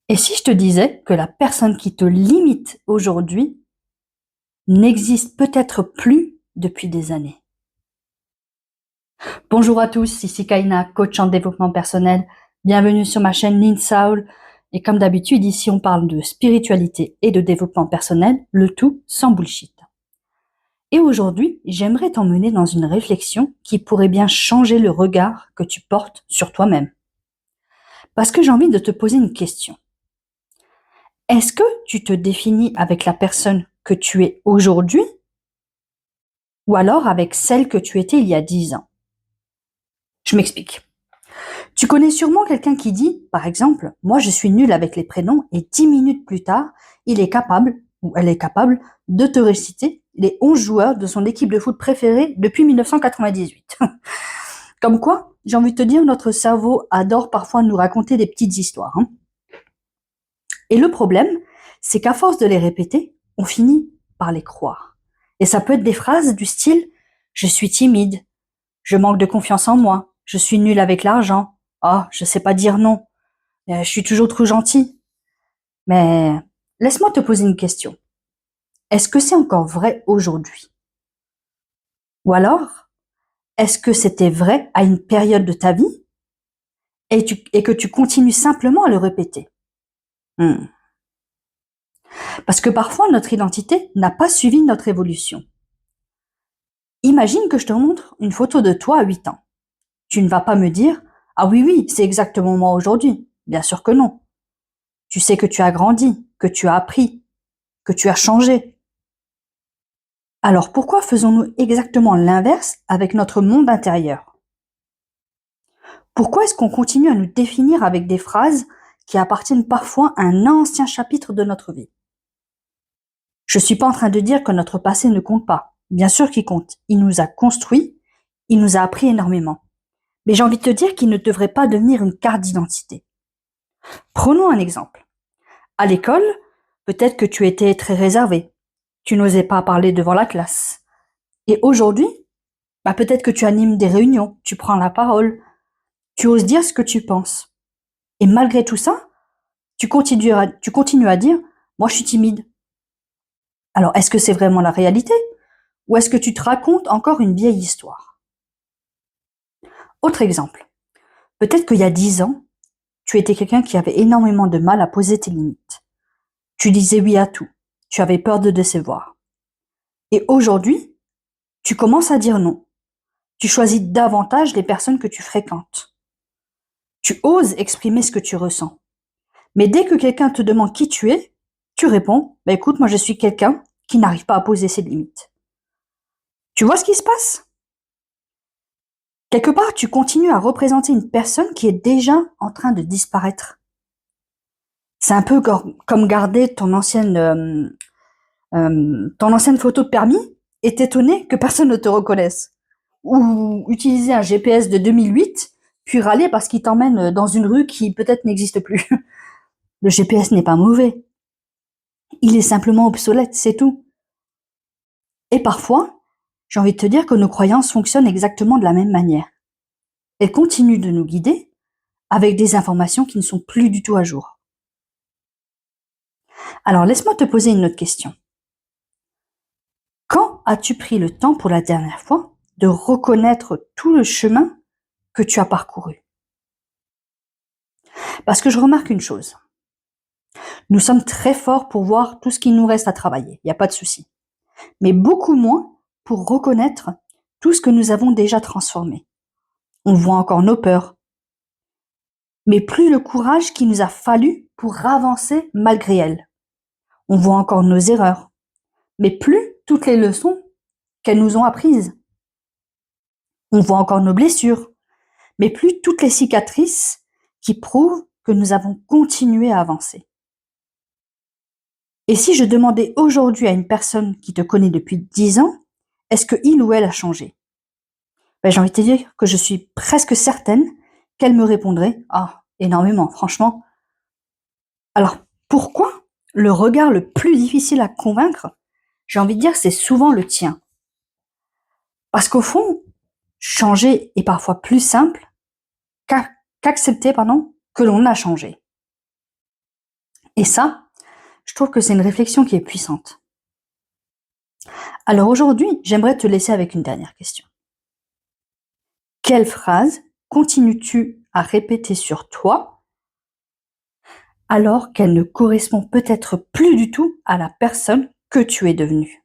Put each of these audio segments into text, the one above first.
Et si je te disais que la personne qui te limite aujourd'hui n'existe peut-être plus depuis des années? Bonjour à tous, ici Kaina, coach en développement personnel. Bienvenue sur ma chaîne Lean Soul. Et comme d'habitude, ici on parle de spiritualité et de développement personnel, le tout sans bullshit. Et aujourd'hui, j'aimerais t'emmener dans une réflexion qui pourrait bien changer le regard que tu portes sur toi-même. Parce que j'ai envie de te poser une question. Est-ce que tu te définis avec la personne que tu es aujourd'hui ou alors avec celle que tu étais il y a 10 ans? Je m'explique. Tu connais sûrement quelqu'un qui dit, par exemple, moi je suis nul avec les prénoms et 10 minutes plus tard, il est capable ou elle est capable de te réciter les 11 joueurs de son équipe de foot préférée depuis 1998. Comme quoi, j'ai envie de te dire, notre cerveau adore parfois nous raconter des petites histoires. Et le problème, c'est qu'à force de les répéter, on finit par les croire. Et ça peut être des phrases du style « je suis timide »,« je manque de confiance en moi »,« je suis nul avec l'argent »,« ah, je sais pas dire non »,« je suis toujours trop gentil ». Mais laisse-moi te poser une question. Est-ce que c'est encore vrai aujourd'hui? Ou alors, est-ce que c'était vrai à une période de ta vie et que tu continues simplement à le répéter? Parce que parfois, notre identité n'a pas suivi notre évolution. Imagine que je te montre une photo de toi à 8 ans. Tu ne vas pas me dire « Ah oui, oui, c'est exactement moi aujourd'hui ». Bien sûr que non. Tu sais que tu as grandi, que tu as appris, que tu as changé. Alors pourquoi faisons-nous exactement l'inverse avec notre monde intérieur? Pourquoi est-ce qu'on continue à nous définir avec des phrases qui appartiennent parfois à un ancien chapitre de notre vie? Je ne suis pas en train de dire que notre passé ne compte pas. Bien sûr qu'il compte. Il nous a construits, il nous a appris énormément. Mais j'ai envie de te dire qu'il ne devrait pas devenir une carte d'identité. Prenons un exemple. À l'école, peut-être que tu étais très réservé. Tu n'osais pas parler devant la classe. Et aujourd'hui, peut-être que tu animes des réunions, tu prends la parole, tu oses dire ce que tu penses. Et malgré tout ça, tu continues à dire « moi je suis timide ». Alors est-ce que c'est vraiment la réalité? Ou est-ce que tu te racontes encore une vieille histoire? Autre exemple. Peut-être qu'il y a 10 ans, tu étais quelqu'un qui avait énormément de mal à poser tes limites. Tu disais oui à tout. Tu avais peur de décevoir. Et aujourd'hui, tu commences à dire non. Tu choisis davantage les personnes que tu fréquentes. Tu oses exprimer ce que tu ressens. Mais dès que quelqu'un te demande qui tu es, tu réponds « écoute, moi je suis quelqu'un qui n'arrive pas à poser ses limites ». Tu vois ce qui se passe? Quelque part, tu continues à représenter une personne qui est déjà en train de disparaître. C'est un peu comme garder ton ancienne photo de permis et t'étonner que personne ne te reconnaisse. Ou utiliser un GPS de 2008, puis râler parce qu'il t'emmène dans une rue qui peut-être n'existe plus. Le GPS n'est pas mauvais. Il est simplement obsolète, c'est tout. Et parfois, j'ai envie de te dire que nos croyances fonctionnent exactement de la même manière. Elles continuent de nous guider avec des informations qui ne sont plus du tout à jour. Alors laisse-moi te poser une autre question. Quand as-tu pris le temps pour la dernière fois de reconnaître tout le chemin que tu as parcouru? Parce que je remarque une chose. Nous sommes très forts pour voir tout ce qu'il nous reste à travailler, il n'y a pas de souci. Mais beaucoup moins pour reconnaître tout ce que nous avons déjà transformé. On voit encore nos peurs, mais plus le courage qu'il nous a fallu pour avancer malgré elles. On voit encore nos erreurs, mais plus toutes les leçons qu'elles nous ont apprises. On voit encore nos blessures, mais plus toutes les cicatrices qui prouvent que nous avons continué à avancer. Et si je demandais aujourd'hui à une personne qui te connaît depuis 10 ans, est-ce que il ou elle a changé? J'ai envie de te dire que je suis presque certaine qu'elle me répondrait « Ah, énormément, franchement ». Alors, pourquoi le regard le plus difficile à convaincre, j'ai envie de dire, c'est souvent le tien? Parce qu'au fond, changer est parfois plus simple qu'accepter, que l'on a changé. Et ça, je trouve que c'est une réflexion qui est puissante. Alors aujourd'hui, j'aimerais te laisser avec une dernière question. Quelle phrase continues-tu à répéter sur toi alors qu'elle ne correspond peut-être plus du tout à la personne que tu es devenue?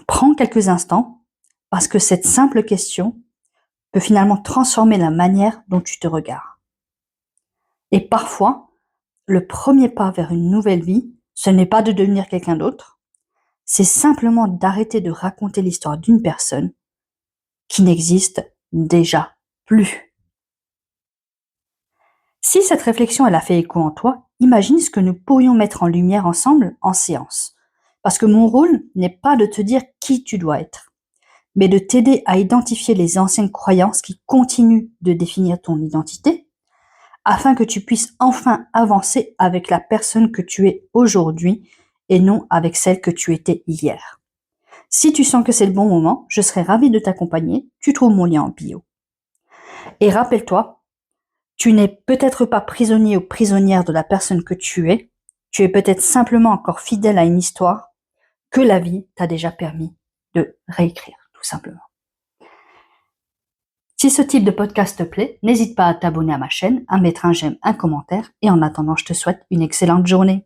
Prends quelques instants parce que cette simple question peut finalement transformer la manière dont tu te regardes. Et parfois, le premier pas vers une nouvelle vie, ce n'est pas de devenir quelqu'un d'autre, c'est simplement d'arrêter de raconter l'histoire d'une personne qui n'existe déjà plus. Si cette réflexion elle a fait écho en toi, imagine ce que nous pourrions mettre en lumière ensemble en séance. Parce que mon rôle n'est pas de te dire qui tu dois être, mais de t'aider à identifier les anciennes croyances qui continuent de définir ton identité, afin que tu puisses enfin avancer avec la personne que tu es aujourd'hui et non avec celle que tu étais hier. Si tu sens que c'est le bon moment, je serai ravie de t'accompagner, tu trouves mon lien en bio. Et rappelle-toi, tu n'es peut-être pas prisonnier ou prisonnière de la personne que tu es peut-être simplement encore fidèle à une histoire que la vie t'a déjà permis de réécrire, tout simplement. Si ce type de podcast te plaît, n'hésite pas à t'abonner à ma chaîne, à mettre un j'aime, un commentaire, et en attendant, je te souhaite une excellente journée.